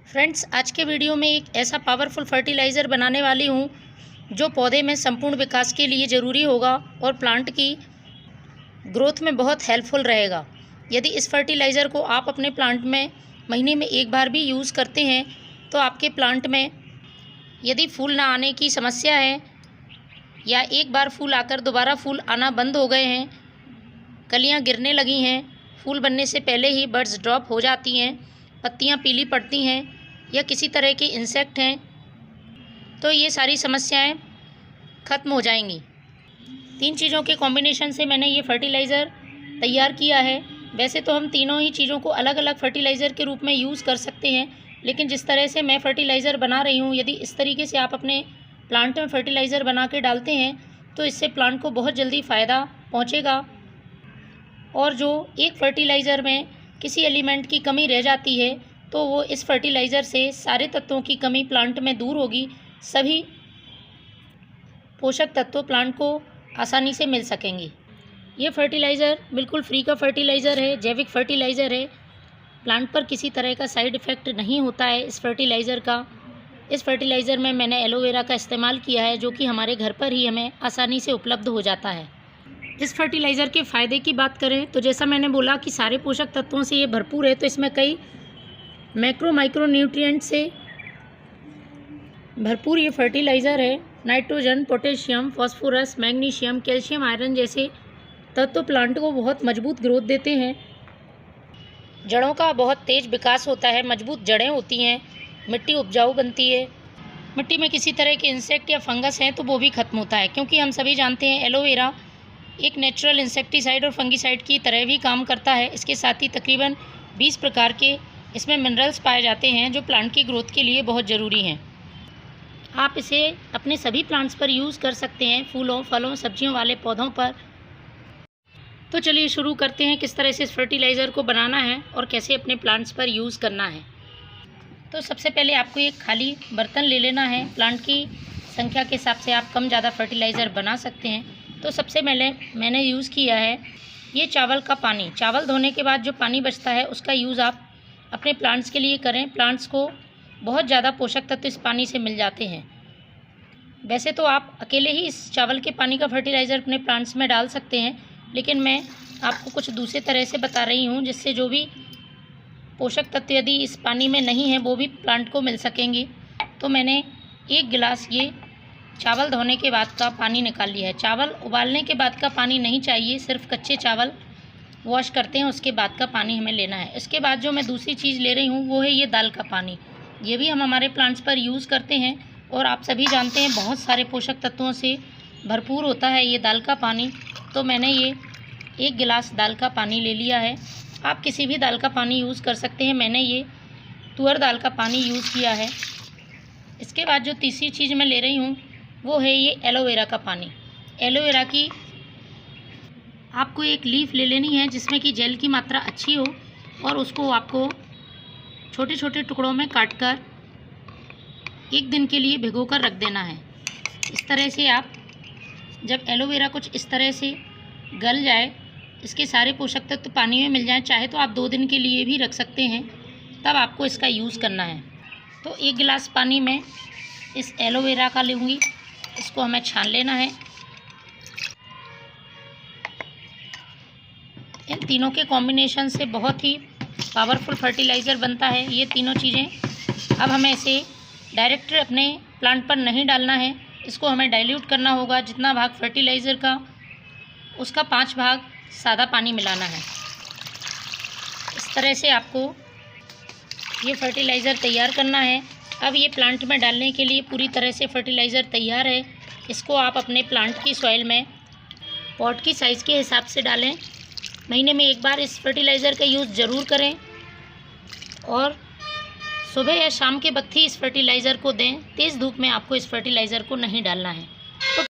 Friends, आज के video में एक ऐसा पावरफुल फर्टिलाइज़र बनाने वाली हूँ जो पौधे में संपूर्ण विकास के लिए ज़रूरी होगा और प्लांट की ग्रोथ में बहुत हेल्पफुल रहेगा। यदि इस फर्टिलाइज़र को आप अपने प्लांट में महीने में एक बार भी यूज़ करते हैं तो आपके प्लांट में यदि फूल ना आने की समस्या है या एक बार फूल आकर दोबारा फूल आना बंद हो गए हैं, कलियाँ गिरने लगी हैं, फूल बनने से पहले ही बड्स ड्रॉप हो जाती हैं, पत्तियाँ पीली पड़ती हैं या किसी तरह के इंसेक्ट हैं, तो ये सारी समस्याएं ख़त्म हो जाएंगी। 3 चीज़ों के कॉम्बिनेशन से मैंने ये फर्टिलाइज़र तैयार किया है। वैसे तो हम तीनों ही चीज़ों को अलग अलग फर्टिलाइज़र के रूप में यूज़ कर सकते हैं, लेकिन जिस तरह से मैं फर्टिलाइज़र बना रही हूँ, यदि इस तरीके से आप अपने प्लांट में फर्टिलाइज़र बना के डालते हैं तो इससे प्लांट को बहुत जल्दी फ़ायदा पहुँचेगा। और जो एक फर्टिलाइज़र में किसी एलिमेंट की कमी रह जाती है तो वो इस फर्टिलाइज़र से सारे तत्वों की कमी प्लांट में दूर होगी। सभी पोषक तत्व प्लांट को आसानी से मिल सकेंगे। ये फर्टिलाइज़र बिल्कुल फ्री का फर्टिलाइज़र है, जैविक फर्टिलाइज़र है। प्लांट पर किसी तरह का साइड इफ़ेक्ट नहीं होता है इस फर्टिलाइज़र का। इस फर्टिलाइज़र में मैंने एलोवेरा का इस्तेमाल किया है, जो कि हमारे घर पर ही हमें आसानी से उपलब्ध हो जाता है। इस फर्टिलाइज़र के फ़ायदे की बात करें तो जैसा मैंने बोला कि सारे पोषक तत्वों से ये भरपूर है, तो इसमें कई मैक्रो माइक्रो न्यूट्रिएंट से भरपूर ये फर्टिलाइज़र है। Nitrogen, potassium, phosphorus, magnesium, calcium, iron जैसे तत्व प्लांट को बहुत मजबूत ग्रोथ देते हैं। जड़ों का बहुत तेज़ विकास होता है, मजबूत जड़ें होती हैं, मिट्टी उपजाऊ बनती है। मिट्टी में किसी तरह के इंसेक्ट या फंगस हैं तो वो भी ख़त्म होता है, क्योंकि हम सभी जानते हैं एलोवेरा एक नेचुरल इंसेक्टिसाइड और फंगिसाइड की तरह भी काम करता है। इसके साथ ही तकरीबन 20 प्रकार के इसमें मिनरल्स पाए जाते हैं जो प्लांट की ग्रोथ के लिए बहुत ज़रूरी हैं। आप इसे अपने सभी प्लांट्स पर यूज़ कर सकते हैं, फूलों, फलों, सब्जियों वाले पौधों पर। तो चलिए शुरू करते हैं किस तरह से इस फर्टिलाइज़र को बनाना है और कैसे अपने प्लांट्स पर यूज़ करना है। तो सबसे पहले आपको एक खाली बर्तन ले लेना है। प्लांट की संख्या के हिसाब से आप कम ज़्यादा फर्टिलाइज़र बना सकते हैं। तो सबसे पहले मैंने यूज़ किया है ये चावल का पानी। चावल धोने के बाद जो पानी बचता है उसका यूज़ आप अपने प्लांट्स के लिए करें। प्लांट्स को बहुत ज़्यादा पोषक तत्व इस पानी से मिल जाते हैं। वैसे तो आप अकेले ही इस चावल के पानी का फर्टिलाइज़र अपने प्लांट्स में डाल सकते हैं, लेकिन मैं आपको कुछ दूसरे तरह से बता रही हूँ जिससे जो भी पोषक तत्व यदि इस पानी में नहीं है वो भी प्लांट को मिल सकेंगे। तो मैंने 1 गिलास ये चावल धोने के बाद का पानी निकाल लिया है। चावल उबालने के बाद का पानी नहीं चाहिए, सिर्फ कच्चे चावल वॉश करते हैं उसके बाद का पानी हमें लेना है। इसके बाद जो मैं दूसरी चीज़ ले रही हूँ वो है ये दाल का पानी। ये भी हम हमारे प्लांट्स पर यूज़ करते हैं और आप सभी जानते हैं बहुत सारे पोषक तत्वों से भरपूर होता है ये दाल का पानी। तो मैंने ये 1 गिलास दाल का पानी ले लिया है। आप किसी भी दाल का पानी यूज़ कर सकते हैं। मैंने ये तुअर दाल का पानी यूज़ किया है। इसके बाद जो तीसरी चीज़ मैं ले रही हूँ वो है ये एलोवेरा का पानी। एलोवेरा की आपको एक लीफ ले लेनी है जिसमें कि जेल की मात्रा अच्छी हो और उसको आपको छोटे छोटे टुकड़ों में काटकर 1 दिन के लिए भिगोकर रख देना है। इस तरह से आप जब एलोवेरा कुछ इस तरह से गल जाए, इसके सारे पोषक तत्व पानी में मिल जाएं, चाहे तो आप 2 दिन के लिए भी रख सकते हैं, तब आपको इसका यूज़ करना है। तो 1 गिलास पानी में इस एलोवेरा का लूँगी, इसको हमें छान लेना है। इन तीनों के कॉम्बिनेशन से बहुत ही पावरफुल फर्टिलाइज़र बनता है ये तीनों चीज़ें। अब हमें इसे डायरेक्ट अपने प्लांट पर नहीं डालना है, इसको हमें डाइल्यूट करना होगा। जितना भाग फर्टिलाइज़र का उसका 5 भाग सादा पानी मिलाना है। इस तरह से आपको ये फर्टिलाइज़र तैयार करना है। अब ये प्लांट में डालने के लिए पूरी तरह से फर्टिलाइज़र तैयार है। इसको आप अपने प्लांट की सॉइल में पॉट की साइज़ के हिसाब से डालें। महीने में एक बार इस फर्टिलाइज़र का यूज़ ज़रूर करें और सुबह या शाम के वक्त ही इस फर्टिलाइज़र को दें। तेज़ धूप में आपको इस फर्टिलाइज़र को नहीं डालना है।